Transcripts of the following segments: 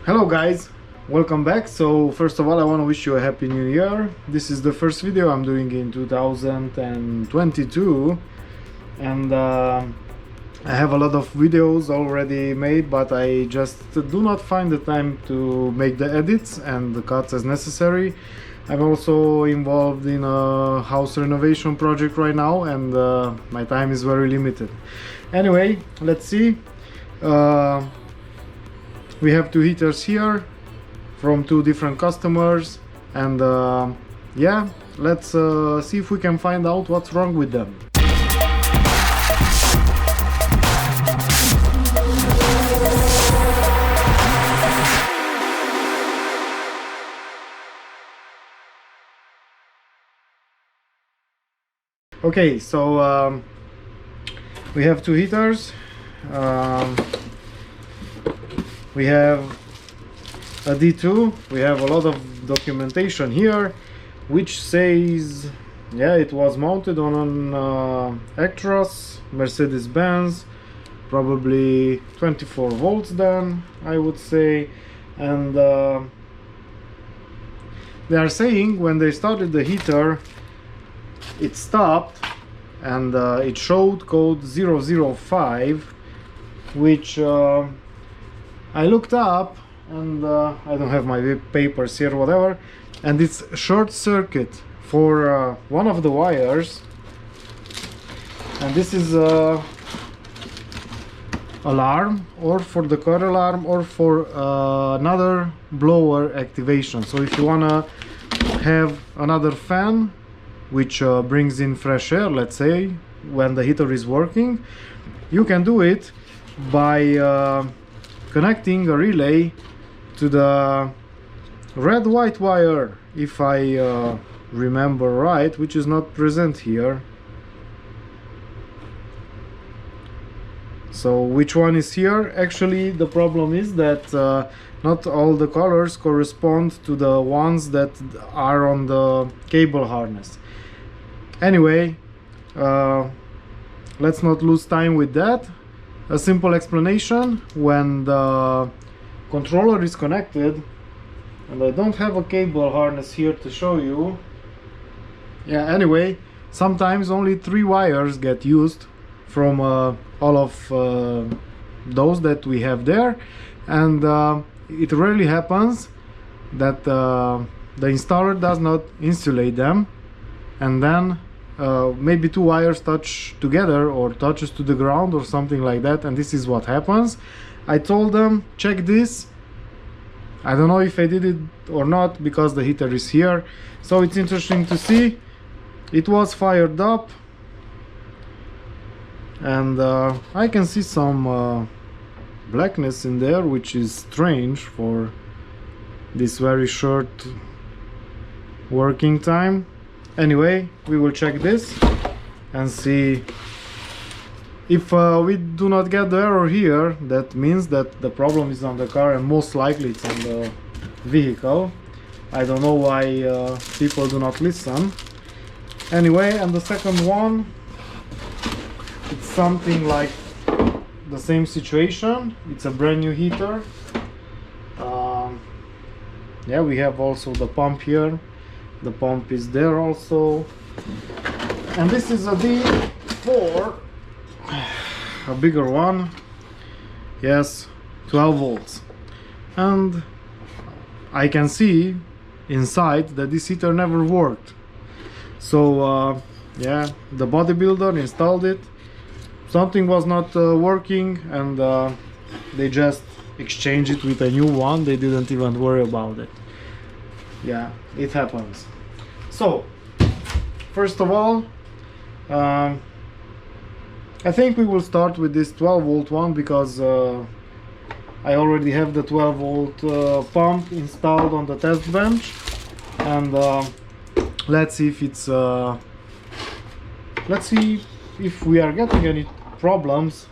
Hello guys, welcome back. So first of all, I want to wish you a happy new year. This is the first video I'm doing in 2022, and I have a lot of videos already made, but I just do not find the time to make the edits and the cuts as necessary. I'm also involved in a house renovation project right now, and my time is very limited. Anyway, let's see. We have two heaters here from two different customers, and yeah, let's see if we can find out what's wrong with them. Okay, so we have two heaters. We have a D2. We have a lot of documentation here which says, yeah, it was mounted on an Actros Mercedes-Benz, probably 24 volts then, I would say. And they are saying when they started the heater it stopped, and it showed code 005, which I looked up, and I don't have my papers here, whatever, and it's short circuit for one of the wires, and this is alarm, or for the car alarm, or for another blower activation. So if you wanna have another fan which brings in fresh air, let's say, when the heater is working, you can do it by connecting a relay to the red-white wire, if I remember right, which is not present here. So which one is here? Actually, the problem is that not all the colors correspond to the ones that are on the cable harness. Anyway, let's not lose time with that. A simple explanation: when the controller is connected, and I don't have a cable harness here to show you. Yeah, anyway, sometimes only 3 wires get used from all of those that we have there, and it rarely happens that the installer does not insulate them, and then maybe 2 wires touch together or touches to the ground or something like that, and this is what happens. I told them, check this. I don't know if I did it or not because the heater is here, so it's interesting to see. It was fired up, and I can see some blackness in there, which is strange for this very short working time. Anyway, we will check this and see. If we do not get the error here, that means that the problem is on the car, and most likely it's on the vehicle. I don't know why people do not listen. Anyway, and the second one, it's something like the same situation. It's a brand new heater. Yeah, we have also the pump here. The pump is there also, and this is a D4, a bigger one. Yes, 12 volts, and I can see inside that this heater never worked. So yeah, the bodybuilder installed it, something was not working, and they just exchanged it with a new one. They didn't even worry about it. Yeah, it happens. So first of all, I think we will start with this 12 volt one, because I already have the 12 volt pump installed on the test bench, and let's see if it's let's see if we are getting any problems.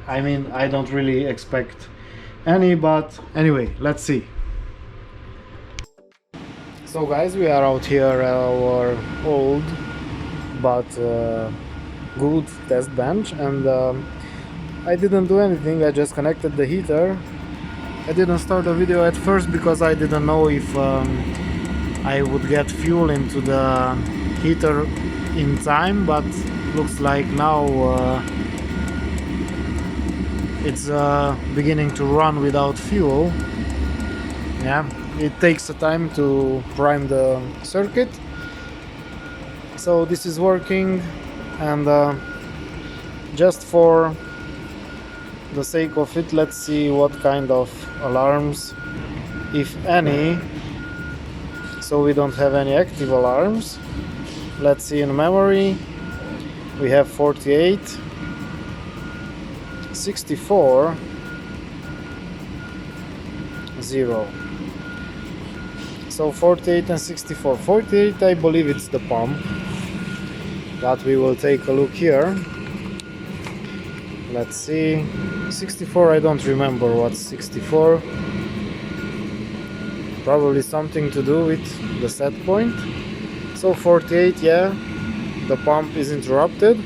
I mean, I don't really expect any, but anyway, let's see. So guys, we are out here at our old but good test bench, and I didn't do anything. I just connected the heater I didn't start the video at first because I didn't know if I would get fuel into the heater in time, but looks like now it's beginning to run without fuel. Yeah, it takes a time to prime the circuit. So this is working, and just for the sake of it, let's see what kind of alarms, if any, so we don't have any active alarms. Let's see. In memory we have 48, 64, 0. So 48 and 64. 48, I believe it's the pump, but we will take a look here. Let's see. 64, I don't remember what's 64. Probably something to do with the set point. So 48, yeah, the pump is interrupted.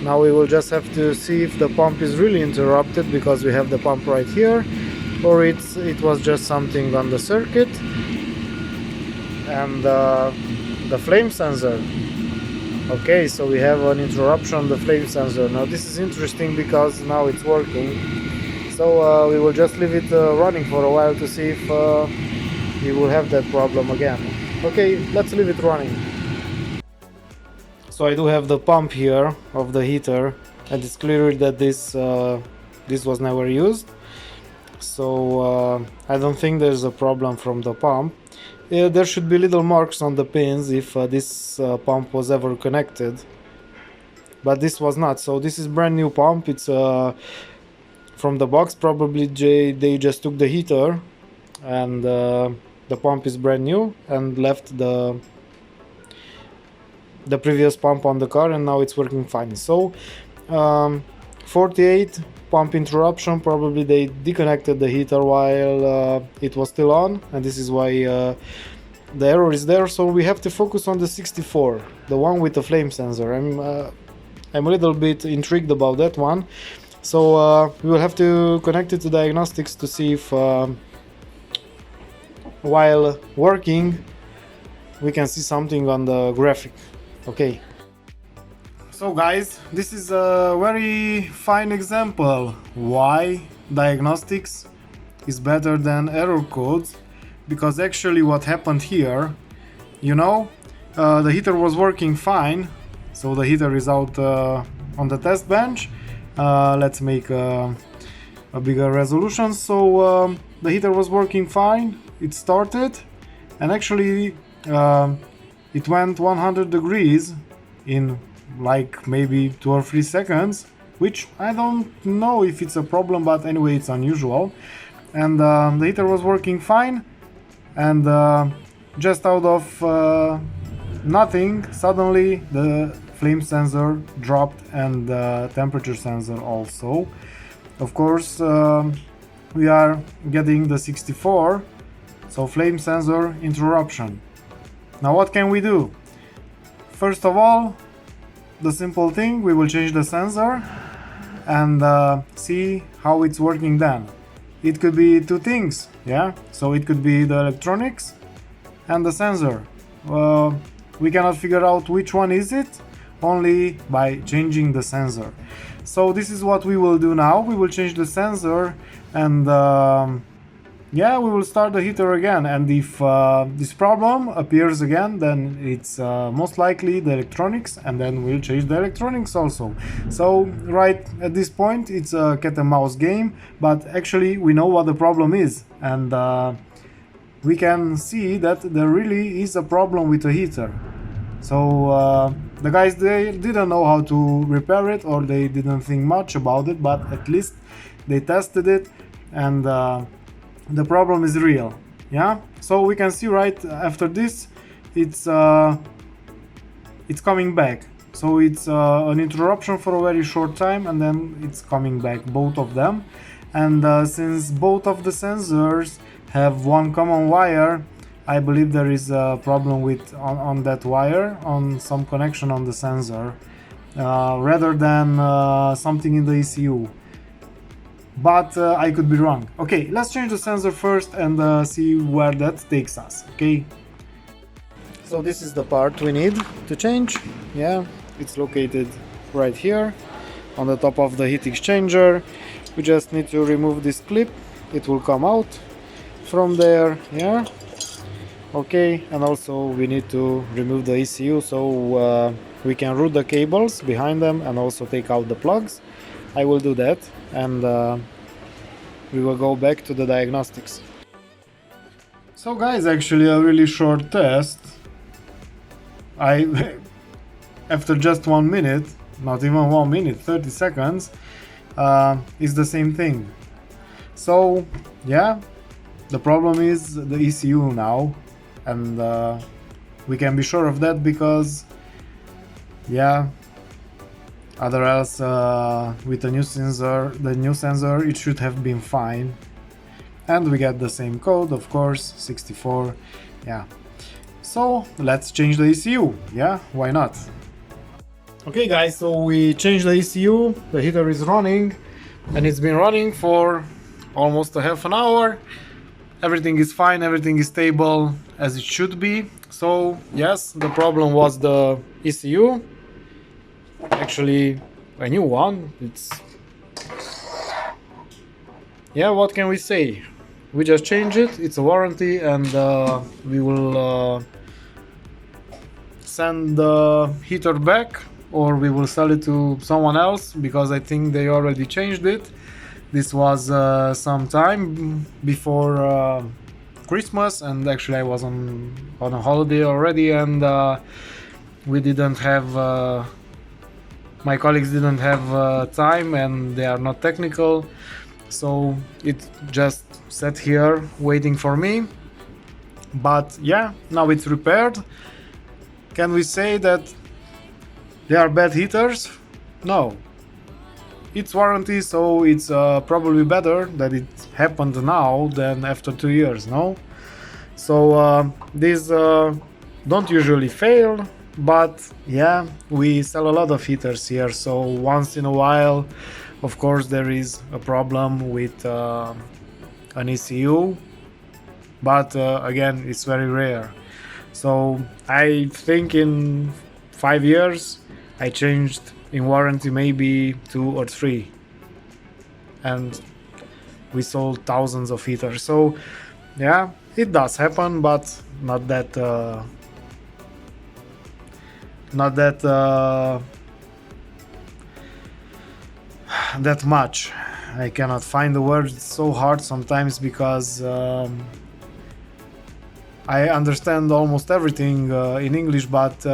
Now we will just have to see if the pump is really interrupted because we have the pump right here, or it was just something on the circuit. And the flame sensor. Okay, so we have an interruption on the flame sensor. Now this is interesting because now it's working. So we will just leave it running for a while to see if we will have that problem again. Okay, let's leave it running. So I do have the pump here of the heater, and it's clear that this was never used. So I don't think there's a problem from the pump. There should be little marks on the pins if this pump was ever connected, but this was not. So this is brand new pump. It's from the box. Probably they just took the heater, and the pump is brand new, and left the previous pump on the car, and now it's working fine. So 48 pump interruption. Probably they disconnected the heater while it was still on, and this is why the error is there. So we have to focus on the 64, the one with the flame sensor. I'm a little bit intrigued about that one. So we will have to connect it to diagnostics to see if while working we can see something on the graphic. Okay. So guys, this is a very fine example why diagnostics is better than error codes, because actually what happened here, you know, the heater was working fine. So the heater is out on the test bench. Let's make a bigger resolution. So the heater was working fine, it started, and actually it went 100 degrees in like maybe 2 or 3 seconds, which I don't know if it's a problem, but anyway it's unusual. And the heater was working fine, and just out of nothing, suddenly the flame sensor dropped, and the temperature sensor also. Of course we are getting the 64, so flame sensor interruption. Now what can we do? First of all, the simple thing, we will change the sensor and see how it's working then. It could be two things, yeah? So it could be the electronics and the sensor. We cannot figure out which one is it only by changing the sensor. So this is what we will do now. We will change the sensor, and yeah, we will start the heater again. And if this problem appears again, then it's most likely the electronics, and then we'll change the electronics also. So right at this point it's a cat and mouse game, but actually we know what the problem is, and we can see that there really is a problem with the heater. So the guys, they didn't know how to repair it, or they didn't think much about it, but at least they tested it, and the problem is real. Yeah, so we can see right after this it's coming back. So it's an interruption for a very short time, and then it's coming back, both of them. And since both of the sensors have one common wire, I believe there is a problem with on that wire, on some connection on the sensor, rather than something in the ECU. but I could be wrong. Okay, let's change the sensor first and see where that takes us. Okay, so this is the part we need to change. Yeah, it's located right here on the top of the heat exchanger. We just need to remove this clip, it will come out from there. Yeah, okay, and also we need to remove the ECU so we can route the cables behind them and also take out the plugs. I will do that, and we will go back to the diagnostics. So guys, actually a really short test. After just 1 minute, not even 1 minute, 30 seconds, is the same thing. So yeah, the problem is the ECU now, and we can be sure of that because yeah, other else with the new sensor it should have been fine. And we get the same code, of course, 64. Yeah, so let's change the ECU. Yeah, why not? Okay guys, so we changed the ECU, the heater is running, and it's been running for almost a half an hour. Everything is fine, everything is stable as it should be. So yes, the problem was the ECU. Actually a new one. It's, yeah, what can we say? We just change it, it's a warranty, and we will send the heater back, or we will sell it to someone else, because I think they already changed it. This was some time before Christmas, and actually I was on a holiday already, and we didn't have my colleagues didn't have time, and they are not technical, so it just sat here waiting for me. But yeah, now it's repaired. Can we say that they are bad heaters? No. It's warranty, so it's probably better that it happened now than after 2 years, no? So these don't usually fail, but yeah, we sell a lot of heaters here, so once in a while, of course, there is a problem with an ECU, but again, it's very rare. So I think in 5 years I changed in warranty maybe 2 or 3, and we sold thousands of heaters. So yeah, it does happen, but not that that much. I cannot find the words, it's so hard sometimes, because I understand almost everything in English, but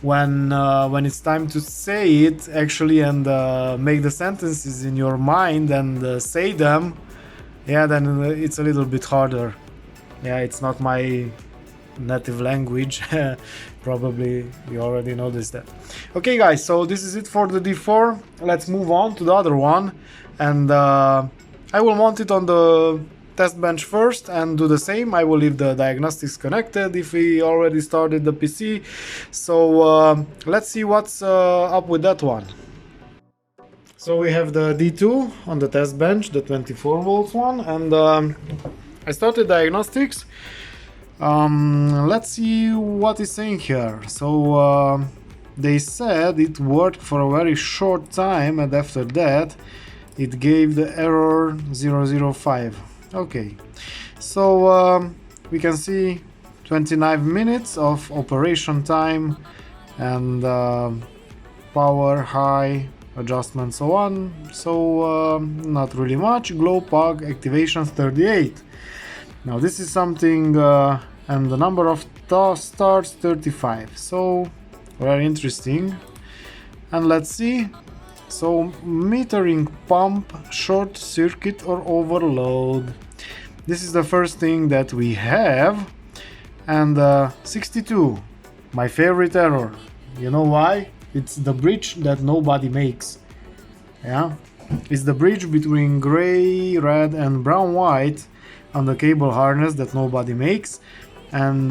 when it's time to say it actually and make the sentences in your mind and say them, yeah, then it's a little bit harder. Yeah, it's not my native language. Probably you already noticed that. Okay guys, so this is it for the D4. Let's move on to the other one, and I will mount it on the test bench first and do the same. I will leave the diagnostics connected if we already started the PC. So let's see what's up with that one. So we have the D2 on the test bench, the 24 volts one, and I started diagnostics. Let's see what is saying here. So they said it worked for a very short time, and after that it gave the error 005. Okay, so we can see 29 minutes of operation time, and power, high, adjustment, so on. So not really much. Glow plug activation 38. Now this is something, and the number of starts 35. So very interesting. And let's see. So metering pump, short circuit or overload. This is the first thing that we have. And 62, my favorite error. You know why? It's the bridge that nobody makes. Yeah, it's the bridge between gray, red and brown white on the cable harness that nobody makes. And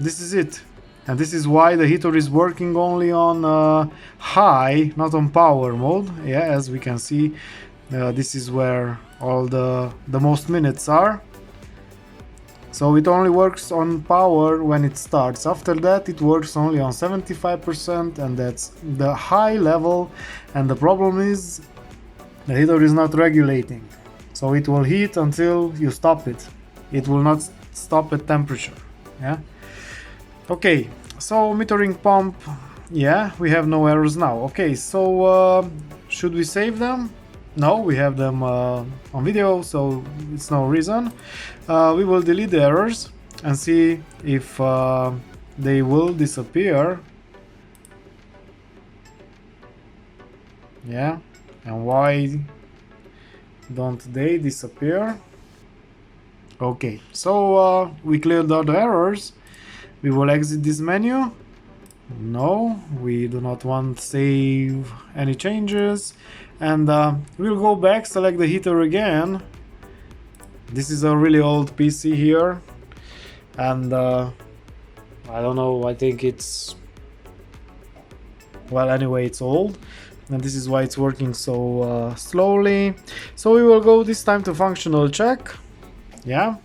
this is it. And this is why the heater is working only on high, not on power mode. Yeah, as we can see, This is where all the most minutes are. So it only works on power when it starts. After that it works only on 75%, and that's the high level. And the problem is the heater is not regulating. So it will heat until you stop it. It will not stop at temperature. Yeah. Okay, so metering pump, yeah, we have no errors now. Okay, so should we save them? No, we have them on video, so it's no reason. We will delete the errors and see if they will disappear. Yeah, and why don't they disappear? Okay, so we cleared all the errors. We will exit this menu. No, we do not want to save any changes. And we'll go back, select the heater again. This is a really old PC here. And I don't know, I think it's... well, anyway, it's old. And this is why it's working so slowly. So we will go this time to functional check. Yeah,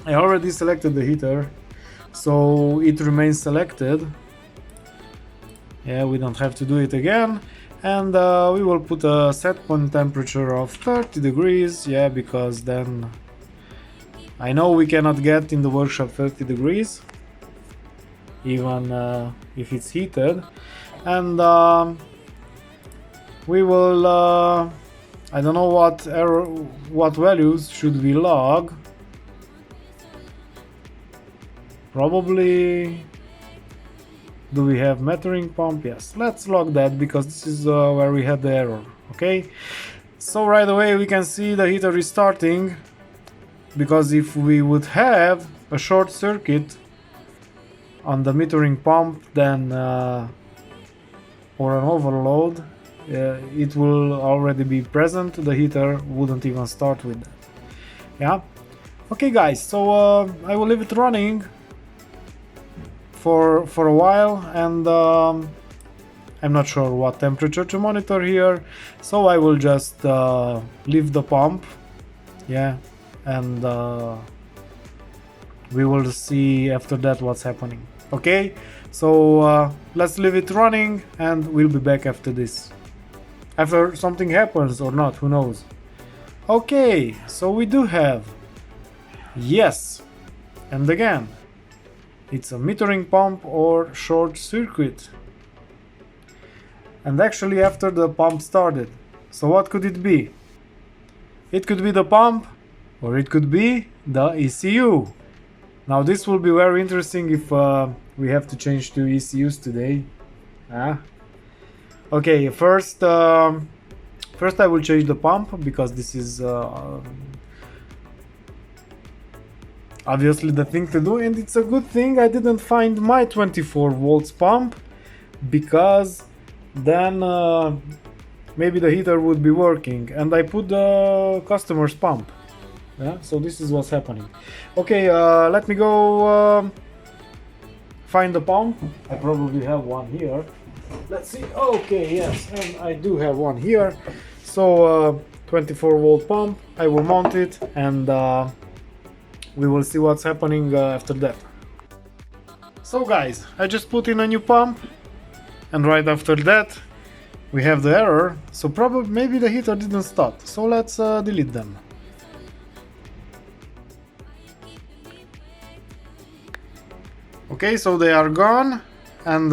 I already selected the heater, so it remains selected. Yeah, we don't have to do it again. And we will put a set point temperature of 30 degrees. Yeah, because then I know we cannot get in the workshop 30 degrees, even if it's heated. And we will I don't know what values should we log. Probably, do we have metering pump? Yes, let's log that, because this is where we had the error. Okay, so right away we can see the heater is starting, because if we would have a short circuit on the metering pump, then or an overload, it will already be present. The heater wouldn't even start with that. Yeah. Okay guys, so I will leave it running for a while, and I'm not sure what temperature to monitor here, so I will just leave the pump. Yeah, and we will see after that what's happening. Okay, so let's leave it running and we'll be back after this, after something happens or not, who knows. Okay, so we do have, yes, and again, it's a metering pump or short circuit. And actually after the pump started. So what could it be? It could be the pump, or it could be the ECU. Now this will be very interesting if we have to change to ECUs today. Okay, first I will change the pump, because this is obviously the thing to do, and it's a good thing I didn't find my 24 volts pump, because then maybe the heater would be working, and I put the customer's pump. Yeah, so this is what's happening. Okay, let me go find the pump. I probably have one here. Let's see. Okay, yes, and I do have one here. So 24 volt pump, I will mount it, and we will see what's happening after that. So guys, I just put in a new pump, and right after that we have the error, so probably maybe the heater didn't start. So let's delete them. Okay, so they are gone, and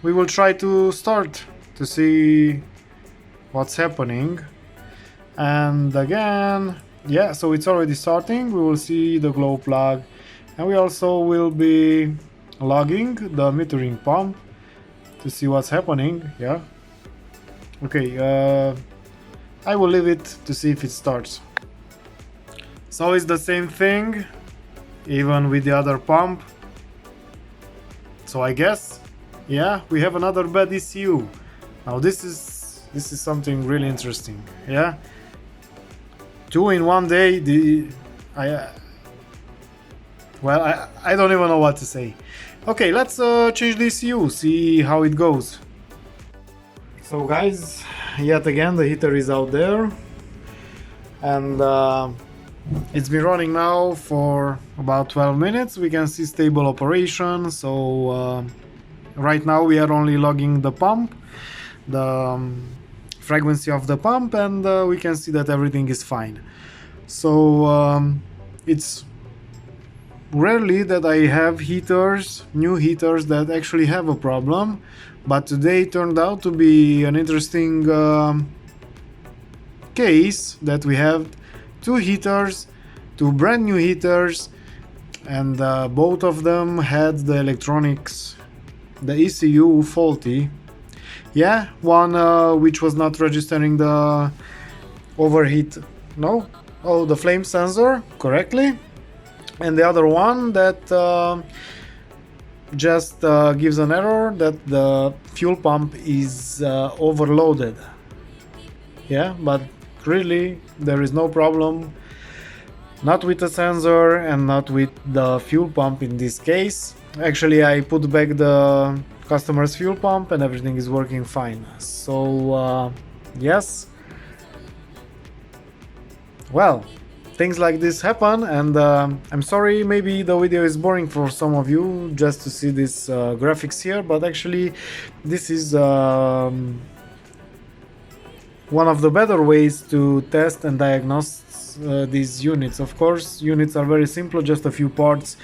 we will try to start to see what's happening. And again, yeah, so it's already starting. We will see the glow plug, and we also will be logging the metering pump to see what's happening. Yeah, okay, I will leave it to see if it starts. So it's the same thing even with the other pump. So I guess, yeah, we have another bad ECU. Now this is something really interesting. Yeah, 2 in 1 day. I don't even know what to say. Okay, let's change the ECU, see how it goes. So guys, yet again the heater is out there, and it's been running now for about 12 minutes. We can see stable operation. So right now we are only logging the pump, the frequency of the pump, and we can see that everything is fine. So it's rarely that I have heaters, new heaters, that actually have a problem, but today turned out to be an interesting case that we have two heaters, two brand new heaters, and both of them had the electronics, the ECU faulty. Yeah, one which was not registering the overheat, no? Oh, the flame sensor correctly, and the other one that just gives an error that the fuel pump is overloaded. Yeah, but really there is no problem, not with the sensor and not with the fuel pump in this case. Actually, I put back the customer's fuel pump and everything is working fine. So yes, well, things like this happen, and I'm sorry, maybe the video is boring for some of you just to see this graphics here, but actually this is one of the better ways to test and diagnose these units. Of course, units are very simple, just a few parts.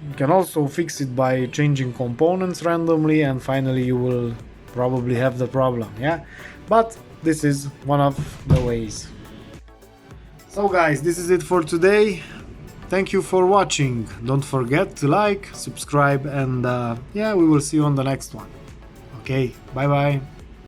You can also fix it by changing components randomly, and finally you will probably have the problem, yeah? But this is one of the ways. So guys, this is it for today. Thank you for watching. Don't forget to like, subscribe, and yeah, we will see you on the next one. Okay, bye bye.